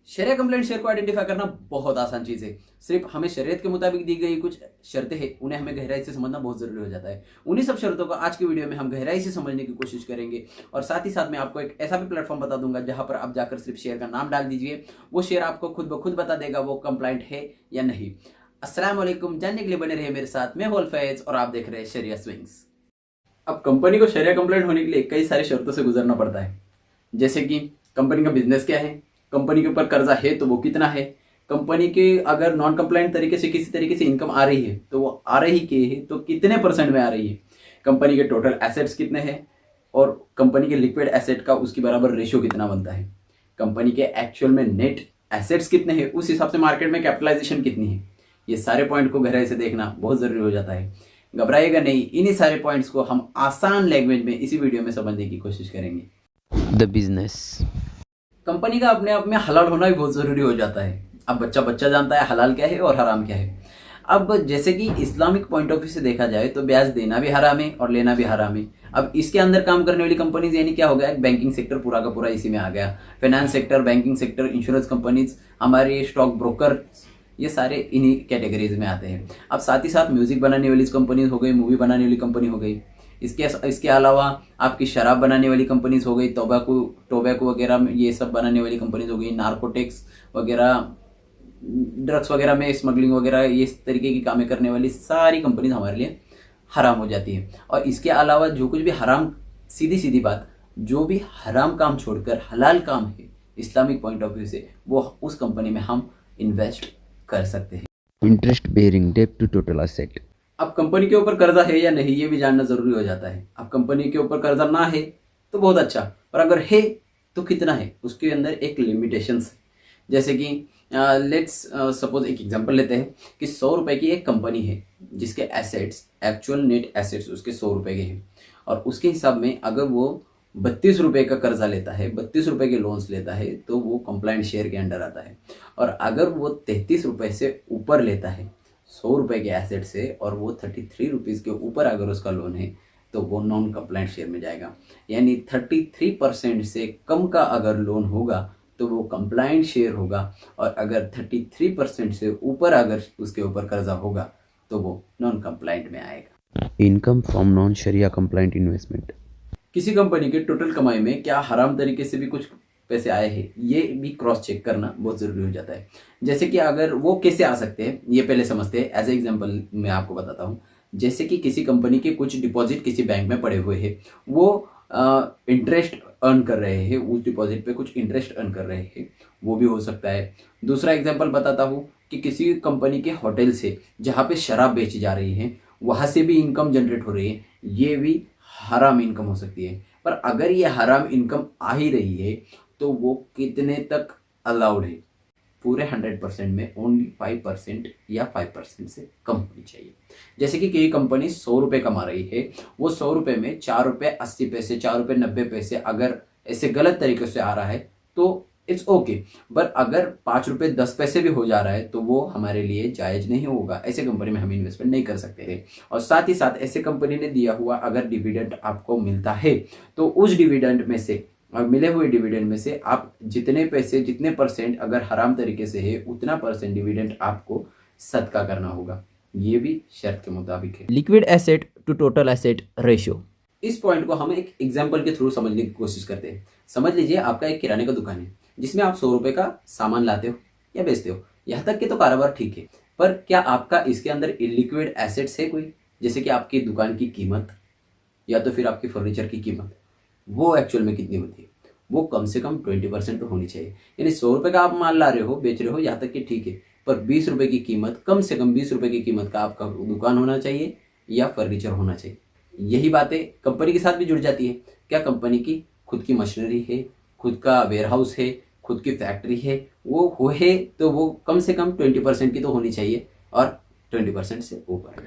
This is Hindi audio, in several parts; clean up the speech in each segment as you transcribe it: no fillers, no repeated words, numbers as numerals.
शरिया कंप्लेंट शेयर को आइडेंटिफाई करना बहुत आसान चीज़ है। सिर्फ हमें शरीयत के मुताबिक दी गई कुछ शर्तें हैं, उन्हें हमें गहराई से समझना बहुत ज़रूरी हो जाता है। उन्हीं सब शर्तों को आज की वीडियो में हम गहराई से समझने की कोशिश करेंगे और साथ ही साथ मैं आपको एक ऐसा भी प्लेटफॉर्म बता दूंगा जहां पर आप जाकर सिर्फ शेयर का नाम डाल दीजिए, वो शेयर आपको खुद ब खुद बता देगा वो कंप्लाइंट है या नहीं। अस्सलाम वालेकुम, जानने के लिए बने रहिए मेरे साथ। मैं हूं फैज और आप देख रहे हैं शरिया स्विंग्स। अब कंपनी को शरिया कंप्लेंट होने के लिए कई सारी शर्तों से गुजरना पड़ता है, जैसे कि कंपनी का बिजनेस क्या है, कंपनी के ऊपर कर्जा है तो वो कितना है, कंपनी के अगर नॉन कंप्लाइंट तरीके से किसी तरीके से इनकम आ रही है तो वो आ रही के है तो कितने परसेंट में आ रही है, कंपनी के टोटल एसेट्स कितने हैं और कंपनी के लिक्विड एसेट का उसकी बराबर रेशियो कितना बनता है, कंपनी के एक्चुअल में नेट एसेट्स कितने हैं, उस हिसाब से मार्केट में कैपिटलाइजेशन कितनी है। ये सारे पॉइंट को गहराई से देखना बहुत ज़रूरी हो जाता है। घबराइएगा नहीं, इन्हीं सारे पॉइंट्स को हम आसान लैंग्वेज में इसी वीडियो में समझने की कोशिश करेंगे। The business. कंपनी का अपने आप में हलाल होना भी बहुत ज़रूरी हो जाता है। अब बच्चा बच्चा जानता है हलाल क्या है और हराम क्या है। अब जैसे कि इस्लामिक पॉइंट ऑफ व्यू से देखा जाए तो ब्याज देना भी हराम है और लेना भी हराम है। अब इसके अंदर काम करने वाली कंपनीज यानी क्या हो गया, बैंकिंग सेक्टर पूरा का पूरा इसी में आ गया। Finance sector, banking sector, insurance companies, हमारे स्टॉक ब्रोकर, ये सारे इन्हीं कैटेगरीज में आते हैं। अब साथ ही साथ म्यूजिक बनाने वाली कंपनीज हो गई, मूवी बनाने वाली कंपनी हो गई, इसके अलावा आपकी शराब बनाने वाली कंपनीज हो गई, टोबैको वगैरह ये सब बनाने वाली कंपनीज हो गई, नार्कोटिक्स वगैरह, ड्रग्स वगैरह में स्मगलिंग वगैरह, ये इस तरीके की कामें करने वाली सारी कंपनीज हमारे लिए हराम हो जाती है। और इसके अलावा जो कुछ भी हराम, सीधी सीधी बात, जो भी हराम काम छोड़कर हलाल काम है इस्लामिक पॉइंट ऑफ व्यू से, वो उस कंपनी में हम इन्वेस्ट कर सकते हैं। Interest bearing debt to total asset. अब कंपनी के ऊपर कर्जा है या नहीं ये भी जानना जरूरी हो जाता है। अब कंपनी के ऊपर कर्जा ना है तो बहुत अच्छा, पर अगर है तो कितना है, उसके अंदर एक लिमिटेशंस है। जैसे कि लेट्स सपोज एक एग्जांपल लेते हैं कि 100 रुपए की एक कंपनी है जिसके एसेट्स, एक्चुअल नेट एसेट्स उसके 100 रुपए के हैं और उसके हिसाब में अगर वो 32 रुपए का कर्जा लेता है, 32 रुपए के लोन्स लेता है तो वो कंप्लाइंट शेयर के अंडर आता है। और अगर वो 33 रुपए से ऊपर लेता है 100 रुपए के एसेट से और वो 33 रुपीज़ के ऊपर अगर उसका लोन है तो वो नॉन कंप्लाइंट शेयर में जाएगा। यानी 33% से कम का अगर लोन होगा तो वो कंप्लाइंट शेयर होगा और अगर 33% से ऊपर अगर उसके ऊपर कर्जा होगा तो वो नॉन कंप्लाइंट में आएगा। इनकम फ्रॉम नॉन शरिया कंप्लाइंट इन्वेस्टमेंट। किसी कंपनी के टोटल कमाई में क्या हराम तरीके से भी कुछ पैसे आए हैं ये भी क्रॉस चेक करना बहुत ज़रूरी हो जाता है। जैसे कि अगर वो कैसे आ सकते हैं ये पहले समझते हैं। एज ए एग्जांपल मैं आपको बताता हूँ। जैसे कि किसी कंपनी के कुछ डिपॉजिट किसी बैंक में पड़े हुए हैं, वो इंटरेस्ट अर्न कर रहे हैं, उस डिपॉजिट पे कुछ इंटरेस्ट अर्न कर रहे हैं, वो भी हो सकता है। दूसरा एग्जाम्पल बताता हूँ कि किसी कंपनी के होटल से जहाँ पे शराब बेची जा रही है वहाँ से भी इनकम जनरेट हो रही है, ये भी हराम इनकम हो सकती है। पर अगर ये हराम इनकम आ ही रही है तो वो कितने तक अलाउड है, पूरे 100% में ओनली 5% या 5% से कम होनी चाहिए। जैसे कि कोई कंपनी 100 रुपये कमा रही है, वो 100 रुपये में 4 रुपये 80 पैसे, 4 रुपये 90 पैसे अगर ऐसे गलत तरीके से आ रहा है तो इट्स ओके। बट अगर 5 रुपये 10 पैसे भी हो जा रहा है तो वो हमारे लिए जायज़ नहीं होगा। ऐसे कंपनी में हम इन्वेस्टमेंट नहीं कर सकते हैं। और साथ ही साथ ऐसे कंपनी ने दिया हुआ अगर डिविडेंड आपको मिलता है तो उस डिविडेंड में से और मिले हुए डिविडेंड में से आप जितने पैसे, जितने परसेंट अगर हराम तरीके से है उतना परसेंट डिविडेंड आपको सदका करना होगा। ये भी शर्त के मुताबिक है। Liquid asset to total asset ratio, इस पॉइंट को हम एक एग्जांपल के थ्रू समझने की कोशिश करते हैं। समझ लीजिए आपका एक किराने का दुकान है जिसमें आप 100 रुपये का सामान लाते हो या बेचते हो। यहाँ तक कि तो कारोबार ठीक है, पर क्या आपका इसके अंदर इलिक्विड एसेट्स है कोई, जैसे कि आपकी दुकान की कीमत या तो फिर आपकी फर्नीचर की कीमत, वो एक्चुअल में कितनी होती है, वो कम से कम 20% तो होनी चाहिए। यानी 100 रुपये का आप माल ला रहे हो, बेच रहे हो, यहाँ तक कि ठीक है, पर 20 रुपये की कीमत, कम से कम 20 रुपये की कीमत का आपका दुकान होना चाहिए या फर्नीचर होना चाहिए। यही बातें कंपनी के साथ भी जुड़ जाती है। क्या कंपनी की खुद की मशीनरी है, खुद का वेयरहाउस है, खुद की फैक्ट्री है, वो हो है तो वो कम से कम 20% की तो होनी चाहिए और 20% से ऊपर।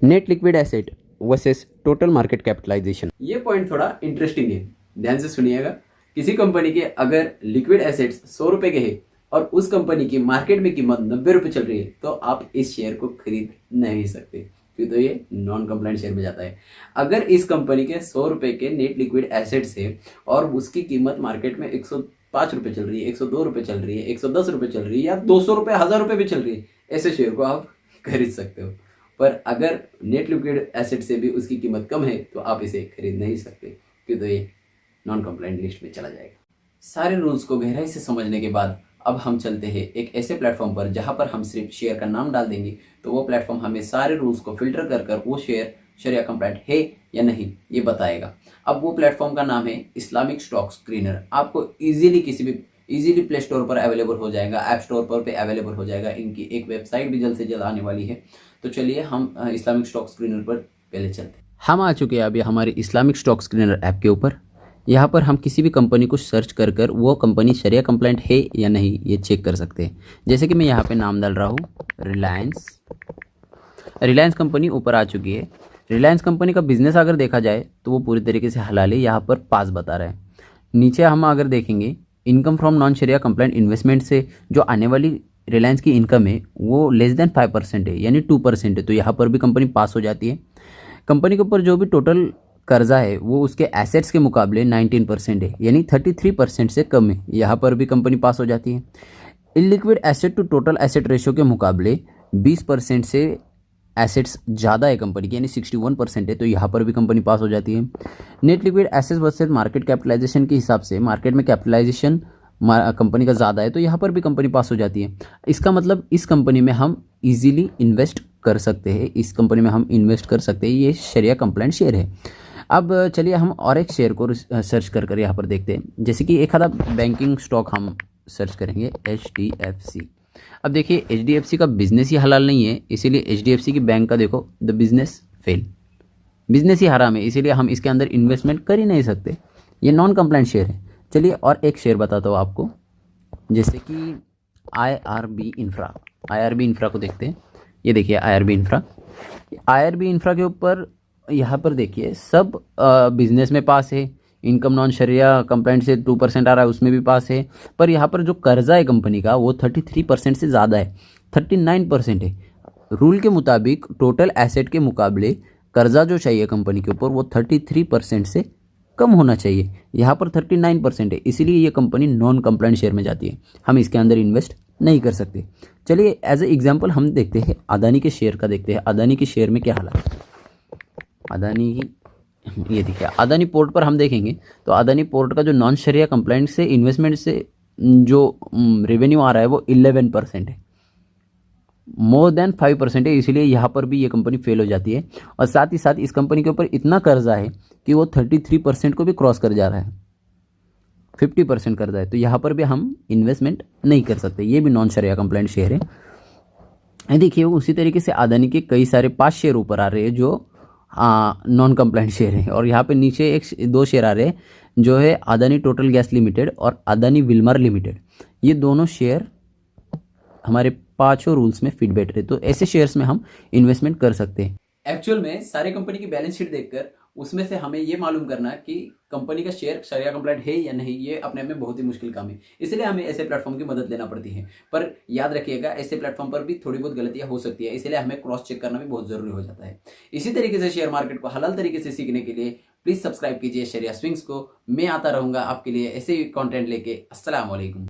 Net liquid asset versus total market capitalisation. ये पॉइंट थोड़ा इंटरेस्टिंग है, ध्यान से सुनिएगा। किसी कंपनी के अगर लिक्विड एसेट्स 100 रुपये के हैं और उस कंपनी की मार्केट में कीमत 90 रुपये चल रही है तो आप इस शेयर को खरीद नहीं सकते, क्यों, तो ये नॉन कंप्लाइंट शेयर में जाता है। अगर इस कंपनी के 100 रुपये के नेट लिक्विड एसेट्स है और उसकी कीमत मार्केट में 105 रुपये चल रही है, 102 रुपये चल रही है, 110 रुपये चल रही है, या 200 रुपये, 1000 रुपये भी चल रही है, ऐसे शेयर को आप खरीद सकते हो। पर अगर नेट लिक्विड एसेट से भी उसकी कीमत कम है तो आप इसे खरीद नहीं सकते, क्यों, तो ये नॉन कंप्लाइंट लिस्ट में चला जाएगा। सारे रूल्स को गहराई से समझने के बाद अब हम चलते हैं एक ऐसे प्लेटफॉर्म पर जहां पर हम सिर्फ शेयर का नाम डाल देंगे तो वो प्लेटफॉर्म हमें सारे रूल्स को फिल्टर कर कर वो शेयर शरिया कंप्लाइंट है या नहीं ये बताएगा। अब वो प्लेटफॉर्म का नाम है इस्लामिक स्टॉक स्क्रीनर। आपको इजीली प्ले स्टोर पर अवेलेबल हो जाएगा, ऐप स्टोर पर पे अवेलेबल हो जाएगा। इनकी एक वेबसाइट भी जल्द से जल्द आने वाली है। तो चलिए हम इस्लामिक स्टॉक स्क्रीनर पर पहले चलते हैं। हम आ चुके हैं अभी हमारे इस्लामिक स्टॉक स्क्रीनर ऐप के ऊपर। यहाँ पर हम किसी भी कंपनी को सर्च कर कर वो कंपनी शरिया कंप्लाइंट है या नहीं ये चेक कर सकते हैं। जैसे कि मैं यहाँ पे नाम डाल रहा हूँ रिलायंस कंपनी ऊपर आ चुकी है। रिलायंस कंपनी का बिजनेस अगर देखा जाए तो वो पूरी तरीके से हलाल है, यहाँ पर पास बता रहा है। नीचे हम अगर देखेंगे इनकम फ्रॉम नॉन शरिया कंप्लाइंट इन्वेस्टमेंट से जो आने वाली रिलायंस की इनकम है वो लेस देन 5% है, यानी 2% है। तो यहाँ पर भी कंपनी पास हो जाती है। कंपनी के ऊपर जो भी टोटल कर्जा है वो उसके एसेट्स के मुकाबले 19% है, यानी 33% से कम है। यहाँ पर भी कंपनी पास हो जाती है। Illiquid asset to total asset ratio के मुकाबले 20% से एसेट्स ज़्यादा है कंपनी की, यानी 61% है। तो यहाँ पर भी कंपनी पास हो जाती है। Net liquid assets versus market capitalization के हिसाब से मार्केट में कैपिटलाइजेशन कंपनी का ज़्यादा है, तो यहाँ पर भी कंपनी पास हो जाती है। इसका मतलब इस कंपनी में हम इजीली इन्वेस्ट कर सकते हैं, इस कंपनी में हम इन्वेस्ट कर सकते हैं। ये शरिया कंप्लाइंट शेयर है। अब चलिए हम और एक शेयर को सर्च कर कर यहाँ पर देखते हैं। जैसे कि एक आधा बैंकिंग स्टॉक हम सर्च करेंगे HDFC। अब देखिए HDFC का बिजनेस ही हलाल नहीं है, इसीलिए HDFC की बैंक का देखो द बिजनेस फेल, बिजनेस ही हराम है, इसीलिए हम इसके अंदर इन्वेस्टमेंट कर ही नहीं सकते। ये नॉन कंप्लाइंट शेयर है। चलिए और एक शेयर बताता हूँ आपको, जैसे कि IRB इंफ्रा को देखते हैं। ये देखिए IRB इंफ्रा के ऊपर यहाँ पर देखिए सब बिजनेस में पास है। इनकम नॉन शरिया कंप्लाइंट से 2% आ रहा है, उसमें भी पास है। पर यहाँ पर जो कर्जा है कंपनी का वो 33% से ज़्यादा है, 39% है। रूल के मुताबिक टोटल एसेट के मुकाबले कर्जा जो चाहिए कंपनी के ऊपर वो 33% से कम होना चाहिए। यहाँ पर 39% है, इसीलिए ये कंपनी नॉन कंप्लाइंट शेयर में जाती है। हम इसके अंदर इन्वेस्ट नहीं कर सकते। चलिए एज ए एग्जाम्पल हम देखते हैं अदानी के शेयर का, देखते हैं अदानी के शेयर में क्या हालत है। अदानी की ये देखिए अदानी पोर्ट पर हम देखेंगे तो अदानी पोर्ट का जो नॉन शरिया कंप्लाइंट से इन्वेस्टमेंट से जो रेवेन्यू आ रहा है वो 11% है, मोर देन 5% है। इसीलिए यहाँ पर भी ये कंपनी फेल हो जाती है। और साथ ही साथ इस कंपनी के ऊपर इतना कर्जा है कि वो 33% को भी क्रॉस कर जा रहा है, 50% कर्जा है। तो यहाँ पर भी हम इन्वेस्टमेंट नहीं कर सकते। ये भी नॉन शरिया कंप्लाइंट शेयर है। देखिए उसी तरीके से अदानी के कई सारे 5 शेयर ऊपर आ रहे हैं जो नॉन कंप्लाइंट शेयर है। और यहाँ पे नीचे 2 शेयर आ रहे हैं जो है अदानी टोटल गैस लिमिटेड और अदानी विल्मर लिमिटेड। ये दोनों शेयर हमारे 5 रूल्स में फिट बैठ रहे, तो ऐसे शेयर्स में हम इन्वेस्टमेंट कर सकते हैं। एक्चुअल में सारे कंपनी की बैलेंस शीट देखकर उसमें से हमें ये मालूम करना कि कंपनी का शेयर शरिया कंप्लाइंट है या नहीं, ये अपने में बहुत ही मुश्किल काम है। इसलिए हमें ऐसे प्लेटफॉर्म की मदद लेना पड़ती है। पर याद रखिएगा ऐसे प्लेटफॉर्म पर भी थोड़ी बहुत गलतियां हो सकती है, इसलिए हमें क्रॉस चेक करना भी बहुत जरूरी हो जाता है। इसी तरीके से शेयर मार्केट को हलाल तरीके से सीखने के लिए प्लीज सब्सक्राइब कीजिए शरिया स्विंग्स को। मैं आता रहूंगा आपके लिए ऐसे ही कॉन्टेंट लेके। अस्सलाम वालेकुम।